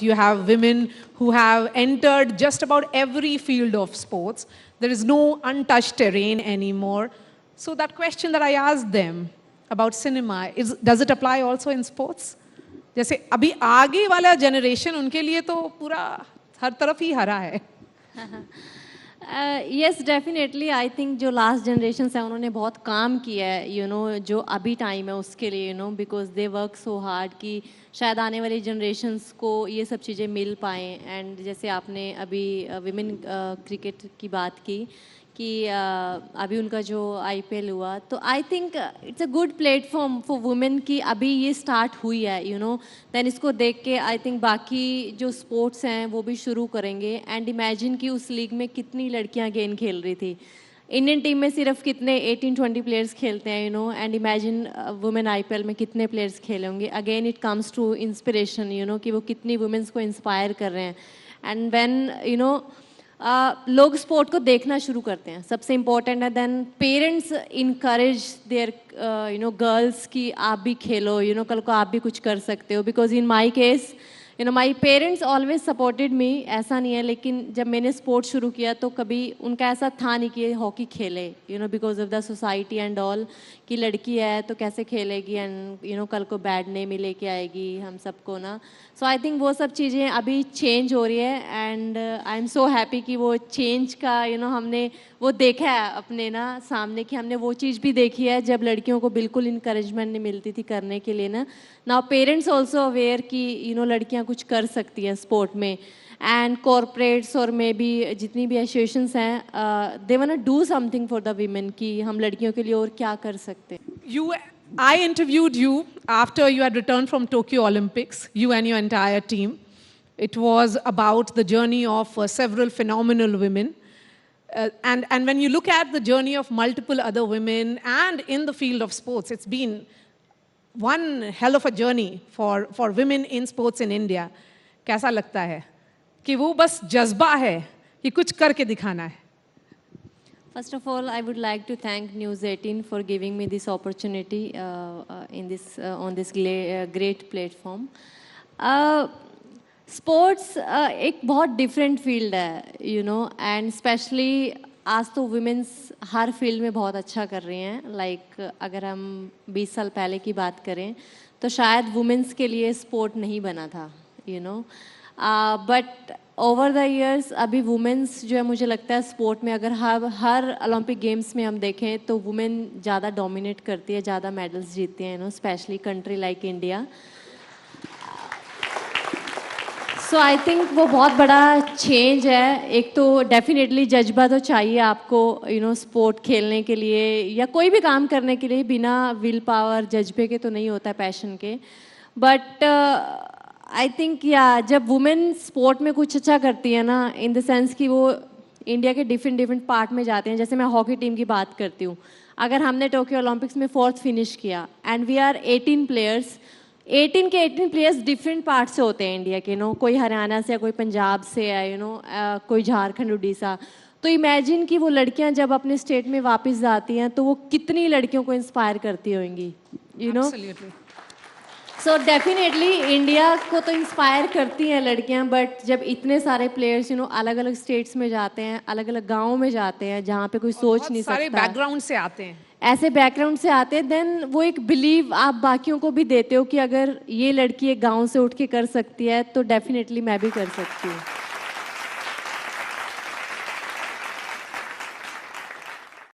You have women who have entered just about every field of sports. There is no untouched terrain anymore. So that question that I asked them about cinema, does it apply also in sports? जैसे अभी आगे वाला generation उनके लिए तो पूरा हर तरफ ही हरा है. यस डेफिनेटली आई थिंक जो लास्ट जनरेशन है उन्होंने बहुत काम किया है जो अभी टाइम है उसके लिए because they work so hard कि शायद आने वाली जनरेशन्स को ये सब चीज़ें मिल पाएँ. एंड जैसे आपने अभी विमेन क्रिकेट की बात की कि अभी उनका जो IPL हुआ तो I think it's a good platform for women कि अभी ये स्टार्ट हुई है देन इसको देख के आई थिंक बाकी जो स्पोर्ट्स हैं वो भी शुरू करेंगे. एंड इमेजिन कि उस लीग में कितनी लड़कियां गेम खेल रही थी. इंडियन टीम में सिर्फ कितने 18-20 प्लेयर्स खेलते हैं एंड इमेजिन वुमेन IPL में कितने प्लेयर्स खेले होंगे. Again it comes to inspiration कि वो कितनी वुमेन्स को इंस्पायर कर रहे हैं. एंड व्हेन लोग स्पोर्ट को देखना शुरू करते हैं सबसे इम्पोर्टेंट है. Then parents encourage their girls कि आप भी खेलो कल को आप भी कुछ कर सकते हो. Because in my case my parents always supported me. ऐसा नहीं है लेकिन जब मैंने स्पोर्ट शुरू किया तो कभी उनका ऐसा था नहीं कि हॉकी खेले because of the society and all कि लड़की है तो कैसे खेलेगी एंड कल को बैड नेम ही लेके आएगी हम सबको ना. सो आई थिंक वो सब चीज़ें अभी चेंज हो रही है and I am so happy कि वो चेंज का हमने वो देखा है अपने ना सामने कि हमने वो चीज़ भी देखी है जब लड़कियों को बिल्कुल इंकरेजमेंट नहीं मिलती थी करने के लिए ना. नाउ पेरेंट्स ऑल्सो अवेयर कि लड़कियां कुछ कर सकती हैं स्पोर्ट में. एंड कॉरपोरेट्स और मे बी जितनी भी एसोसिएशंस हैं they want to do something for the women कि हम लड़कियों के लिए और क्या कर सकते हैं. I interviewed you after you had returned from Tokyo Olympics, you and your entire team. It was about the journey of several phenomenal women. And when you look at the journey of multiple other women and in the field of sports, it's been one hell of a journey for women in sports in India. कैसा लगता है कि वो बस जज्बा है कि कुछ करके दिखाना है? First of all, I would like to thank News 18 for giving me this opportunity on this great platform. Sports एक बहुत different field है, and especially आज तो women's हर field में बहुत अच्छा कर रही हैं. Like अगर हम 20 साल पहले की बात करें तो शायद women's के लिए sport नहीं बना था, but ओवर द ईयर्स अभी वुमेन्स जो है मुझे लगता है स्पोर्ट में अगर हर ओलंपिक गेम्स में हम देखें तो वुमेन ज़्यादा डोमिनेट करती है, ज़्यादा मेडल्स जीतती हैं specially country like India. So I think वो बहुत बड़ा चेंज है. एक तो डेफिनेटली जज्बा तो चाहिए आपको स्पोर्ट खेलने के लिए या कोई भी काम करने के लिए. बिना विल पावर जज्बे के तो नहीं होता है, पैशन के. बट आई थिंक जब वुमेन स्पोर्ट में कुछ अच्छा करती है ना इन द सेंस कि वो इंडिया के डिफरेंट पार्ट में जाते हैं. जैसे मैं हॉकी टीम की बात करती हूँ, अगर हमने टोक्यो ओलंपिक्स में 4th फिनिश किया एंड वी आर 18 प्लेयर्स, 18 के 18 प्लेयर्स डिफरेंट पार्ट से होते हैं इंडिया के. कोई हरियाणा से है, कोई पंजाब से है, कोई झारखंड उड़ीसा. तो इमेजिन कि वो लड़कियां जब अपने स्टेट में वापस जाती हैं तो वो कितनी लड़कियों को इंस्पायर करती होंगी. सो डेफिनेटली इंडिया को तो इंस्पायर करती हैं लड़कियां. बट जब इतने सारे प्लेयर्स अलग अलग स्टेट्स में जाते हैं, अलग अलग गाँव में जाते हैं जहाँ पे कोई सोच नहीं सकता, सारे बैकग्राउंड से आते हैं, ऐसे बैकग्राउंड से आते हैं, देन वो एक बिलीव आप बाकियों को भी देते हो कि अगर ये लड़की एक गाँव से उठ के कर सकती है तो डेफिनेटली मैं भी कर सकती हूँ.